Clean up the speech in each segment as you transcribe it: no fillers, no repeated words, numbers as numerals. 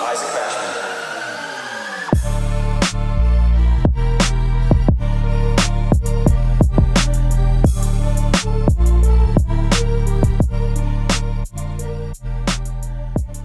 Isaac Mashman.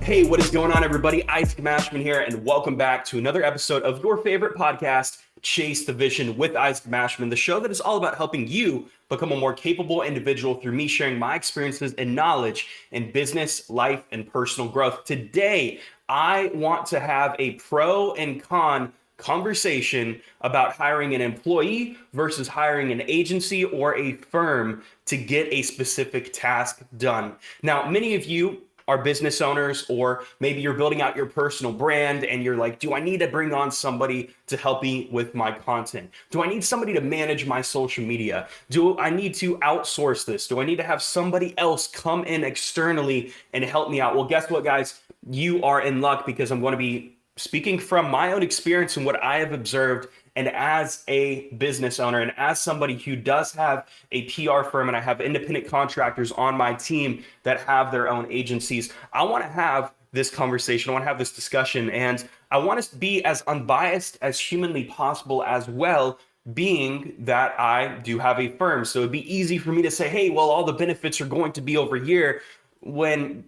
Hey, what is going on, everybody? Isaac Mashman here, and welcome back to another episode of your favorite podcast, Chase the Vision with Isaac Mashman, the show that is all about helping you become a more capable individual through me sharing my experiences and knowledge in business, life, and personal growth. Today, I want to have a pro and con conversation about hiring an employee versus hiring an agency or a firm to get a specific task done. Now, many of you are business owners, or maybe you're building out your personal brand and you're like, do I need to bring on somebody to help me with my content? Do I need somebody to manage my social media? Do I need to outsource this? Do I need to have somebody else come in externally and help me out? Well, guess what, guys? You are in luck, because I'm going to be speaking from my own experience and what I have observed. And as a business owner and as somebody who does have a PR firm, and I have independent contractors on my team that have their own agencies, I want to have this conversation. I want to have this discussion, and I want to be as unbiased as humanly possible as well, being that I do have a firm. So it'd be easy for me to say, hey, well, all the benefits are going to be over here, when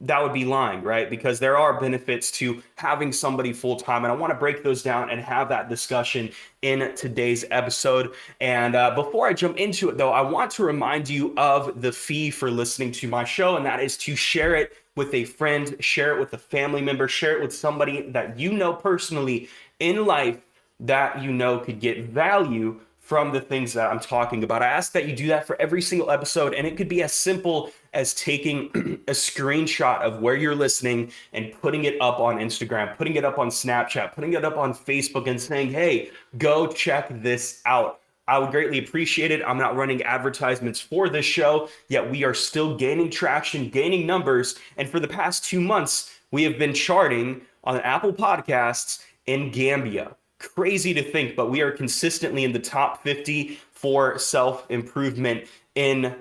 that would be lying, right? Because there are benefits to having somebody full-time, and I want to break those down and have that discussion in today's episode. And before I jump into it, though, I want to remind you of the fee for listening to my show, and that is to share it with a friend, share it with a family member, share it with somebody that you know personally in life that you know could get value from the things that I'm talking about. I ask that you do that for every single episode, and it could be as simple as taking a screenshot of where you're listening and putting it up on Instagram, putting it up on Snapchat, putting it up on Facebook, and saying, hey, go check this out. I would greatly appreciate it. I'm not running advertisements for this show, yet we are still gaining traction, gaining numbers. And for the past 2 months, we have been charting on Apple Podcasts in Gambia. Crazy to think, but we are consistently in the top 50 for self-improvement in,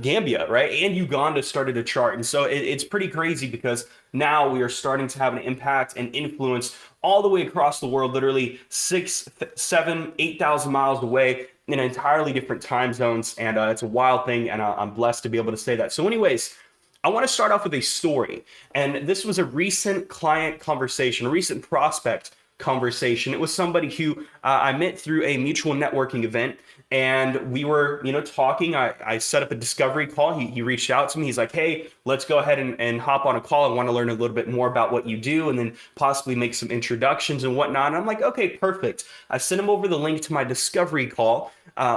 Gambia, right? And Uganda started a chart. And so it's pretty crazy, because now we are starting to have an impact and influence all the way across the world, literally 6, 7, 8,000 miles away in entirely different time zones. And it's a wild thing. And I'm blessed to be able to say that. So anyways, I want to start off with a story. And this was a recent client conversation, a recent prospect conversation. It was somebody who I met through a mutual networking event, and we were, talking. I set up a discovery call. He reached out to me. He's like, hey, let's go ahead and hop on a call. I want to learn a little bit more about what you do, and then possibly make some introductions and whatnot. And I'm like, okay, perfect. I sent him over the link to my discovery call,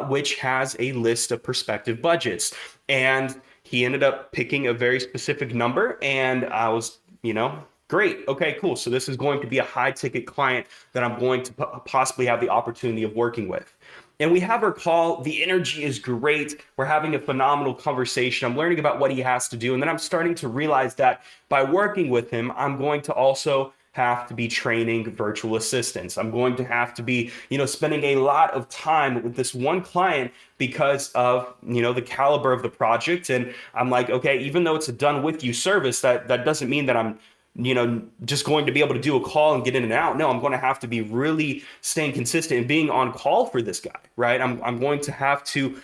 which has a list of prospective budgets. And he ended up picking a very specific number, and I was, great. Okay, cool. So this is going to be a high ticket client that I'm going to possibly have the opportunity of working with. And we have our call. The energy is great. We're having a phenomenal conversation. I'm learning about what he has to do. And then I'm starting to realize that by working with him, I'm going to also have to be training virtual assistants. I'm going to have to be, spending a lot of time with this one client because of, the caliber of the project. And I'm like, okay, even though it's a done with you service, that doesn't mean that I'm just going to be able to do a call and get in and out. No, I'm going to have to be really staying consistent and being on call for this guy, right? I'm going to have to,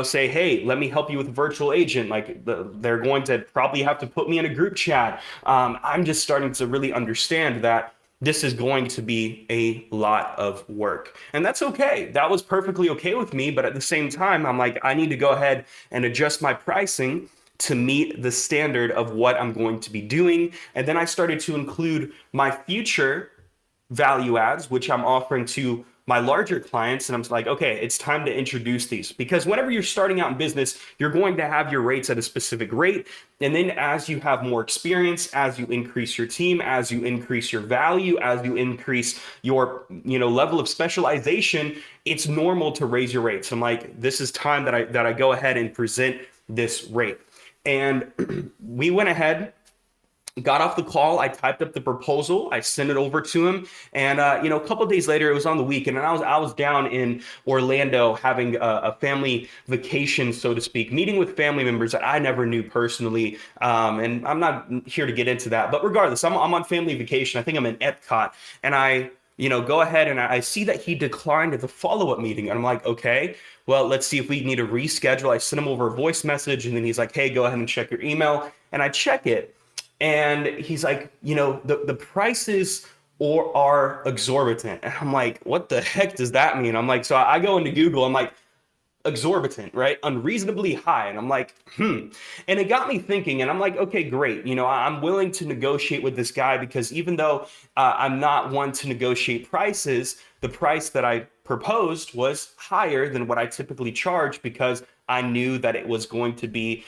say, hey, let me help you with a virtual agent. Like they're going to probably have to put me in a group chat. I'm just starting to really understand that this is going to be a lot of work. And that's okay. That was perfectly okay with me. But at the same time, I'm like, I need to go ahead and adjust my pricing to meet the standard of what I'm going to be doing. And then I started to include my future value adds, which I'm offering to my larger clients. And I'm like, okay, it's time to introduce these, because whenever you're starting out in business, you're going to have your rates at a specific rate. And then as you have more experience, as you increase your team, as you increase your value, as you increase your, level of specialization, it's normal to raise your rates. I'm like, this is time that I go ahead and present this rate. And we went ahead Got off the call. I typed up the proposal. I sent it over to him, and a couple of days later, it was on the weekend, and I was down in Orlando having a family vacation, so to speak, meeting with family members that I never knew personally. And I'm not here to get into that, but regardless, I'm on family vacation. I think I'm in Epcot, and I go ahead and I see that he declined the follow-up meeting, and I'm like, okay, well, let's see if we need to reschedule. I sent him over a voice message, and then he's like, hey, go ahead and check your email, and I check it. And he's like, the prices are exorbitant. And I'm like, what the heck does that mean? I'm like, so I go into Google, I'm like, exorbitant, right? Unreasonably high. And I'm like, And it got me thinking, and I'm like, okay, great. I'm willing to negotiate with this guy because even though I'm not one to negotiate prices, the price that I proposed was higher than what I typically charge because I knew that it was going to be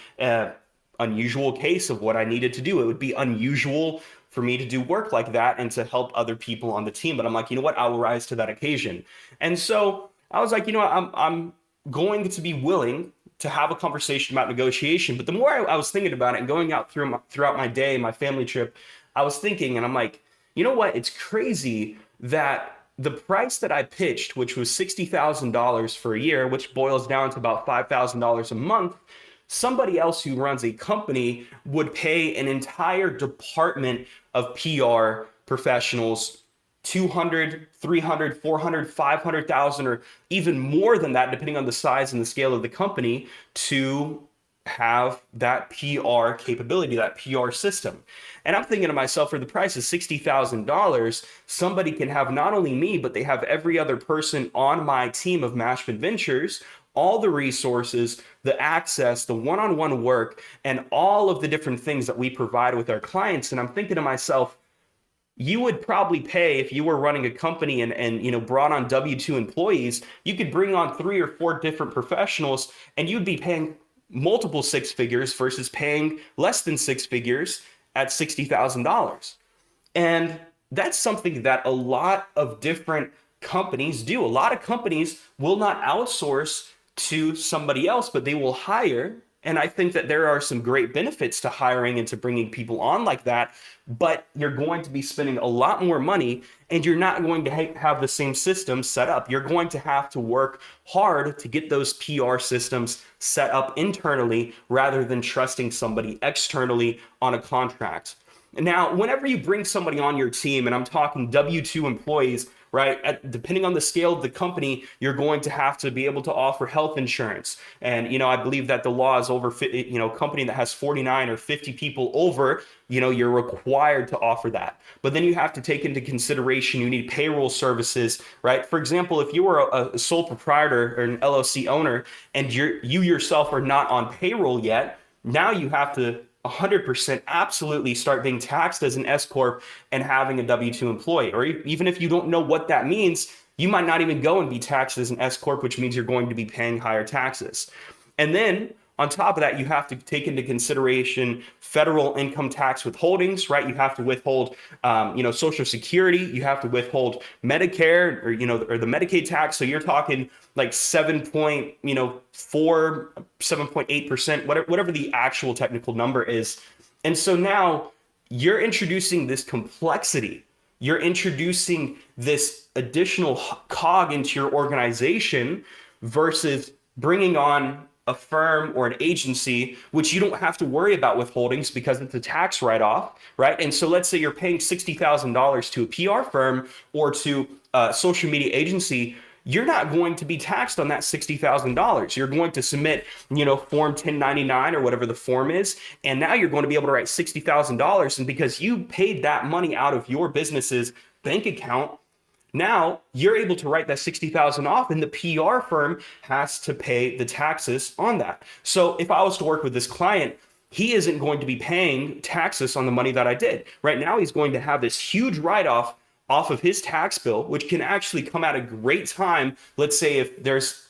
unusual case of what I needed to do. It would be unusual for me to do work like that and to help other people on the team. But I'm like, you know what? I will rise to that occasion. And so I was like, I'm going to be willing to have a conversation about negotiation. But the more I was thinking about it and going out throughout my day, my family trip, I was thinking, and I'm like, you know what? It's crazy that the price that I pitched, which was $60,000 for a year, which boils down to about $5,000 a month, somebody else who runs a company would pay an entire department of PR professionals 200, 300, 400, 500,000, or even more than that, depending on the size and the scale of the company, to have that PR capability, that PR system. And I'm thinking to myself, for the price of $60,000, somebody can have not only me, but they have every other person on my team of Mashman Ventures, all the resources, the access, the one-on-one work, and all of the different things that we provide with our clients. And I'm thinking to myself, you would probably pay if you were running a company and brought on W-2 employees, you could bring on 3 or 4 different professionals and you'd be paying multiple 6 figures versus paying less than 6 figures at $60,000. And that's something that a lot of different companies do. A lot of companies will not outsource to somebody else, but they will hire. And I think that there are some great benefits to hiring and to bringing people on like that, but you're going to be spending a lot more money and you're not going to have the same system set up. You're going to have to work hard to get those PR systems set up internally rather than trusting somebody externally on a contract. Now, whenever you bring somebody on your team, and I'm talking W-2 employees, right? Depending on the scale of the company, you're going to have to be able to offer health insurance. And, I believe that the law is over, company that has 49 or 50 people over, you're required to offer that. But then you have to take into consideration, you need payroll services, right? For example, if you were a sole proprietor or an LLC owner and you yourself are not on payroll yet, now you have to 100% absolutely start being taxed as an S corp and having a W-2 employee. Or even if you don't know what that means, you might not even go and be taxed as an S corp, which means you're going to be paying higher taxes. And then on top of that, you have to take into consideration federal income tax withholdings, right? You have to withhold, Social Security. You have to withhold Medicare or the Medicaid tax. So you're talking like 7.8%, whatever the actual technical number is. And so now you're introducing this complexity. You're introducing this additional cog into your organization versus bringing on a firm or an agency, which you don't have to worry about withholdings because it's a tax write-off, right? And so let's say you're paying $60,000 to a PR firm or to a social media agency, you're not going to be taxed on that $60,000. You're going to submit, form 1099 or whatever the form is, and now you're going to be able to write $60,000. And because you paid that money out of your business's bank account, now you're able to write that $60,000 off, and the PR firm has to pay the taxes on that. So if I was to work with this client, he isn't going to be paying taxes on the money that I did. Right now, he's going to have this huge write-off off of his tax bill, which can actually come at a great time. Let's say if there's,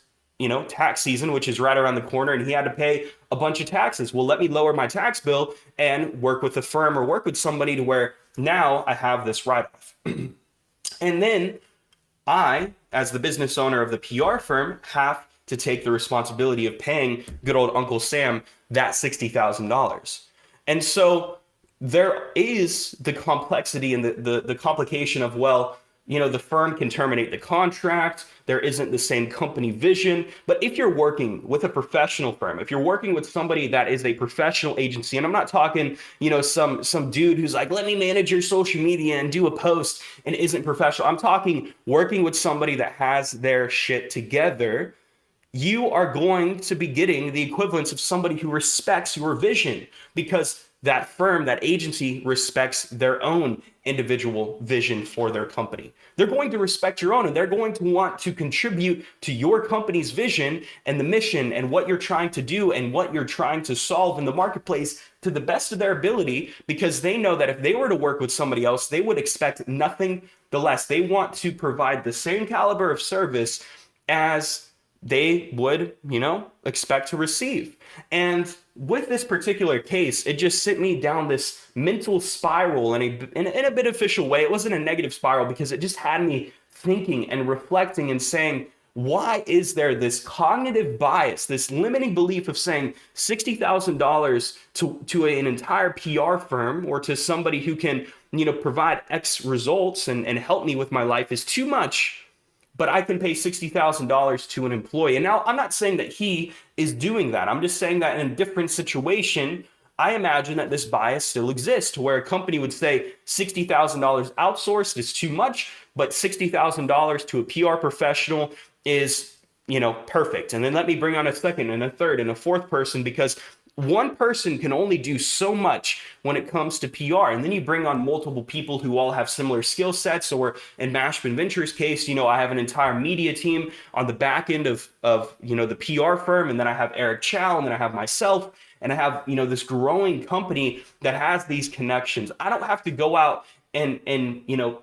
tax season, which is right around the corner, and he had to pay a bunch of taxes. Well, let me lower my tax bill and work with a firm or work with somebody to where now I have this write-off. And then I, as the business owner of the PR firm, have to take the responsibility of paying good old Uncle Sam that $60,000. And so there is the complexity and the complication of, well, the firm can terminate the contract. There isn't the same company vision. But if you're working with a professional firm, if you're working with somebody that is a professional agency, and I'm not talking, some dude who's like, let me manage your social media and do a post and isn't professional. I'm talking working with somebody that has their shit together. You are going to be getting the equivalence of somebody who respects your vision, because that firm, that agency respects their own individual vision for their company. They're going to respect your own, and they're going to want to contribute to your company's vision and the mission and what you're trying to do and what you're trying to solve in the marketplace to the best of their ability, because they know that if they were to work with somebody else, they would expect nothing the less. They want to provide the same caliber of service as they would, expect to receive. And with this particular case, it just sent me down this mental spiral in a beneficial way. It wasn't a negative spiral, because it just had me thinking and reflecting and saying, why is there this cognitive bias, this limiting belief of saying $60,000 to an entire PR firm or to somebody who can, provide X results and help me with my life is too much, but I can pay $60,000 to an employee. And now I'm not saying that he is doing that. I'm just saying that in a different situation, I imagine that this bias still exists, to where a company would say $60,000 outsourced is too much, but $60,000 to a PR professional is, perfect. And then let me bring on a second and a third and a fourth person, because one person can only do so much when it comes to PR. And then you bring on multiple people who all have similar skill sets. Or in Mashman Ventures case, I have an entire media team on the back end of the PR firm. And then I have Eric Chow, and then I have myself, and I have, this growing company that has these connections. I don't have to go out and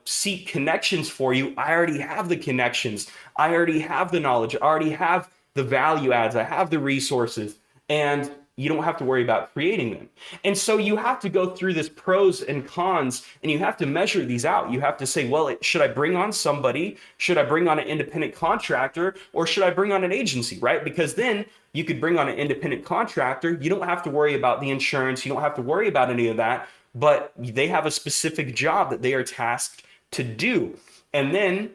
seek connections for you. I already have the connections. I already have the knowledge. I already have the value adds. I have the resources. And you don't have to worry about creating them. And so you have to go through this pros and cons, and you have to measure these out. You have to say, well, should I bring on somebody? Should I bring on an independent contractor? Or should I bring on an agency, right? Because then you could bring on an independent contractor. You don't have to worry about the insurance. You don't have to worry about any of that, but they have a specific job that they are tasked to do. And then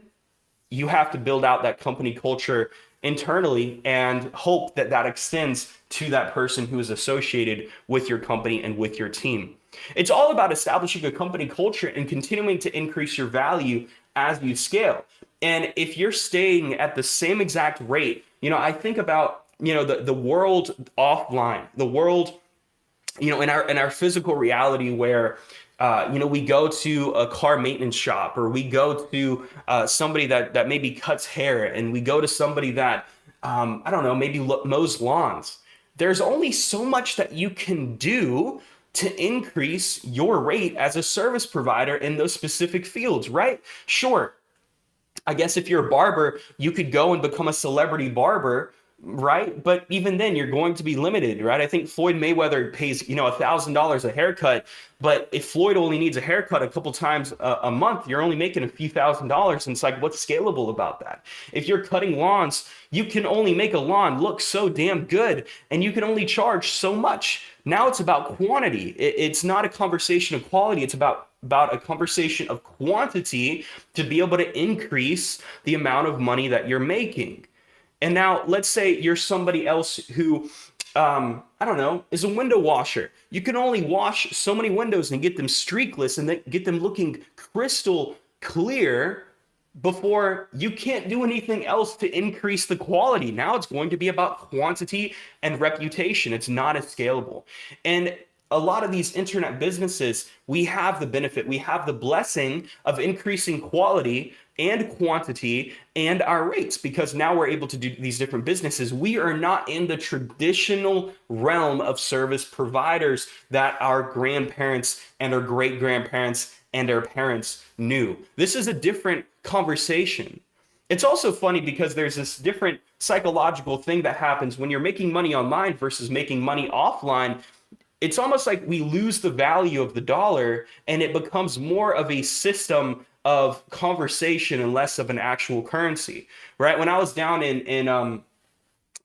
you have to build out that company culture internally and hope that that extends to that person who is associated with your company and with your team. It's all about establishing a company culture and continuing to increase your value as you scale. And if you're staying at the same exact rate, I think about, the world offline, the world, in our physical reality, where we go to a car maintenance shop, or we go to somebody that maybe cuts hair, and we go to somebody that, I don't know, maybe mows lawns. There's only so much that you can do to increase your rate as a service provider in those specific fields, right? Sure, I guess if you're a barber, you could go and become a celebrity barber, right? But even then, you're going to be limited, right? I think Floyd Mayweather pays, $1,000 a haircut, but if Floyd only needs a haircut a couple times a month, you're only making a few $1,000s. And it's like, what's scalable about that? If you're cutting lawns, you can only make a lawn look so damn good, and you can only charge so much. Now it's about quantity. It's not a conversation of quality. It's about a conversation of quantity to be able to increase the amount of money that you're making. And now let's say you're somebody else who, I don't know, is a window washer. You can only wash so many windows and get them streakless and then get them looking crystal clear before you can't do anything else to increase the quality. Now it's going to be about quantity and reputation. It's not as scalable. And a lot of these internet businesses, we have the benefit, we have the blessing of increasing quality and quantity and our rates, because now we're able to do these different businesses. We are not in the traditional realm of service providers that our grandparents and our great grandparents and our parents knew. This is a different conversation. It's also funny because there's this different psychological thing that happens when you're making money online versus making money offline. It's almost like we lose the value of the dollar, and it becomes more of a system of conversation and less of an actual currency, right? When I was down in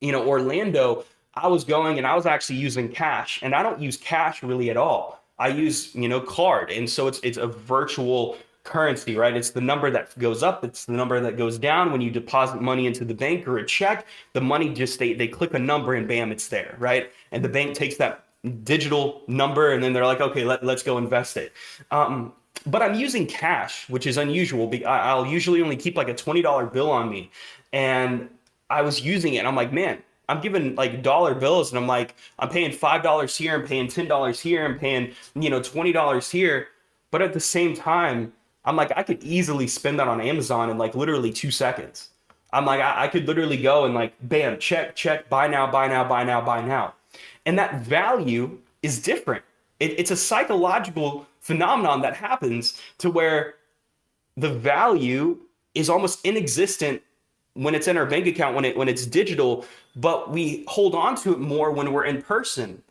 Orlando, I was going and I was actually using cash, and I don't use cash really at all. I use, card. And so it's a virtual currency, right? It's the number that goes up, it's the number that goes down. When you deposit money into the bank or a check, the money just they click a number and bam, it's there, right? And the bank takes that digital number and then they're like, okay, let's go invest it. But I'm using cash, which is unusual. I'll usually only keep like a $20 bill on me. And I was using it and I'm like, man, I'm giving like dollar bills and I'm like, I'm paying $5 here, I'm paying $10 here, I'm paying, $20 here. But at the same time, I'm like, I could easily spend that on Amazon in like literally 2 seconds. I'm like, I could literally go and like, bam, check, buy now, buy now, buy now, buy now. And that value is different. It's a psychological phenomenon that happens to where the value is almost inexistent when it's in our bank account, when it's digital, but we hold on to it more when we're in person.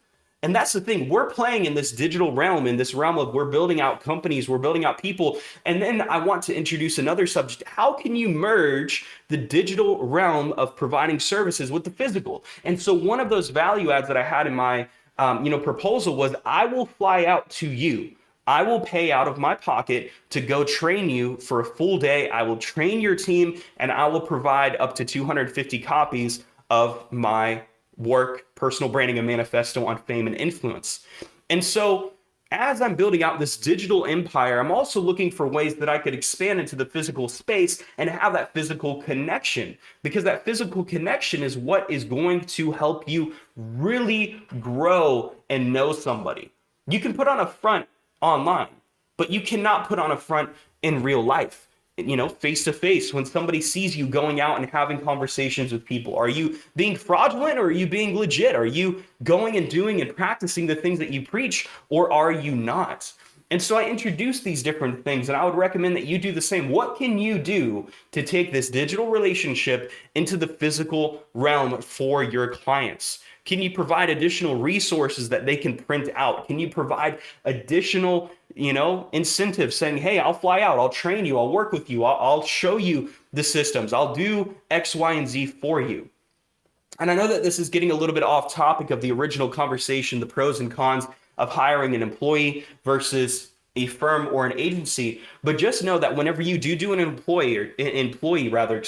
And that's the thing. We're playing in this digital realm, in this realm of we're building out companies, we're building out people. And then I want to introduce another subject. How can you merge the digital realm of providing services with the physical? And so one of those value adds that I had in my proposal was I will fly out to you. I will pay out of my pocket to go train you for a full day. I will train your team and I will provide up to 250 copies of my work, personal branding, and manifesto on fame and influence. And so as I'm building out this digital empire, I'm also looking for ways that I could expand into the physical space and have that physical connection, because that physical connection is what is going to help you really grow and know somebody. You can put on a front online, but you cannot put on a front in real life, face to face. When somebody sees you going out and having conversations with people, are you being fraudulent or are you being legit? Are you going and doing and practicing the things that you preach, or are you not? And so I introduced these different things, and I would recommend that you do the same. What can you do to take this digital relationship into the physical realm for your clients? Can you provide additional resources that they can print out? Can you provide additional, incentives saying, hey, I'll fly out, I'll train you, I'll work with you, I'll show you the systems, I'll do X, Y, and Z for you. And I know that this is getting a little bit off topic of the original conversation, the pros and cons of hiring an employee versus a firm or an agency. But just know that whenever you do an employee rather,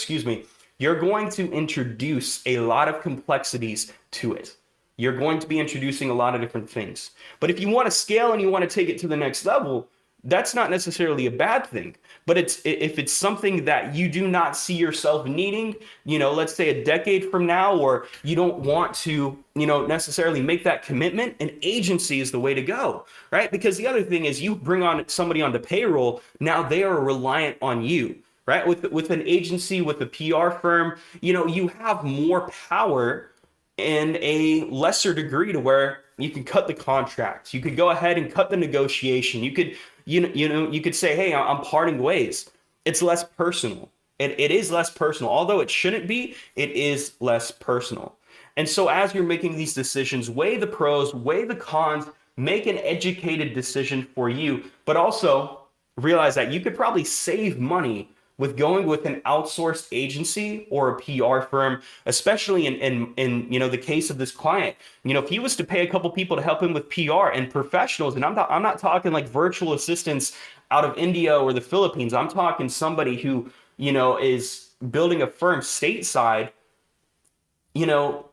you're going to introduce a lot of complexities to it. You're going to be introducing a lot of different things. But if you want to scale and you want to take it to the next level, that's not necessarily a bad thing. But if it's something that you do not see yourself needing, let's say a decade from now, or you don't want to, necessarily make that commitment, an agency is the way to go, right? Because the other thing is you bring on somebody onto payroll, now they are reliant on you. Right? With an agency, with a PR firm, you have more power in a lesser degree to where you can cut the contracts. You could go ahead and cut the negotiation. You could, you could say, hey, I'm parting ways. It's less personal. It is less personal. Although it shouldn't be, it is less personal. And so as you're making these decisions, weigh the pros, weigh the cons, make an educated decision for you, but also realize that you could probably save money with going with an outsourced agency or a PR firm, especially in the case of this client. If he was to pay a couple people to help him with PR and professionals, and I'm not talking like virtual assistants out of India or the Philippines. I'm talking somebody who, is building a firm stateside.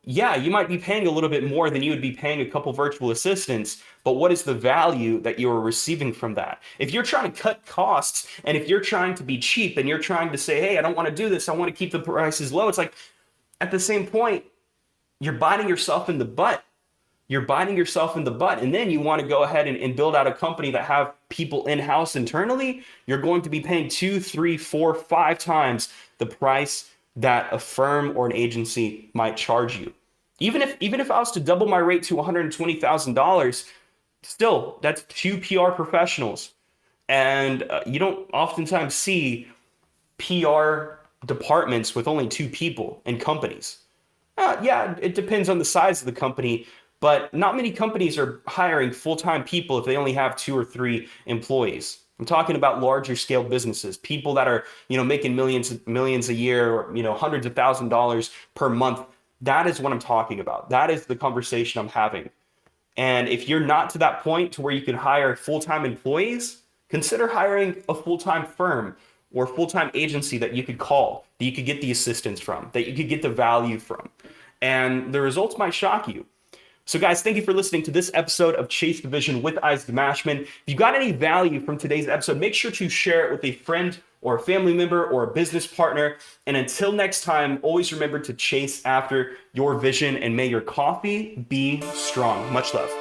Yeah, you might be paying a little bit more than you would be paying a couple virtual assistants, but what is the value that you're receiving from that? If you're trying to cut costs and if you're trying to be cheap and you're trying to say, hey, I don't want to do this, I want to keep the prices low, it's like at the same point, you're biting yourself in the butt. You're biting yourself in the butt. And then you want to go ahead and build out a company that have people in-house internally. You're going to be paying 2, 3, 4, 5 times the price that a firm or an agency might charge you. Even if I was to double my rate to $120,000, still that's 2 PR professionals. And you don't oftentimes see PR departments with only 2 people in companies. Yeah, it depends on the size of the company, but not many companies are hiring full-time people if they only have 2 or 3 employees. I'm talking about larger scale businesses, people that are, making millions a year, or, hundreds of $1,000s per month. That is what I'm talking about. That is the conversation I'm having. And if you're not to that point to where you can hire full-time employees, consider hiring a full-time firm or full-time agency that you could call, that you could get the assistance from, that you could get the value from. And the results might shock you. So guys, thank you for listening to this episode of Chase the Vision with Isaac Mashman. If you got any value from today's episode, make sure to share it with a friend or a family member or a business partner. And until next time, always remember to chase after your vision, and may your coffee be strong. Much love.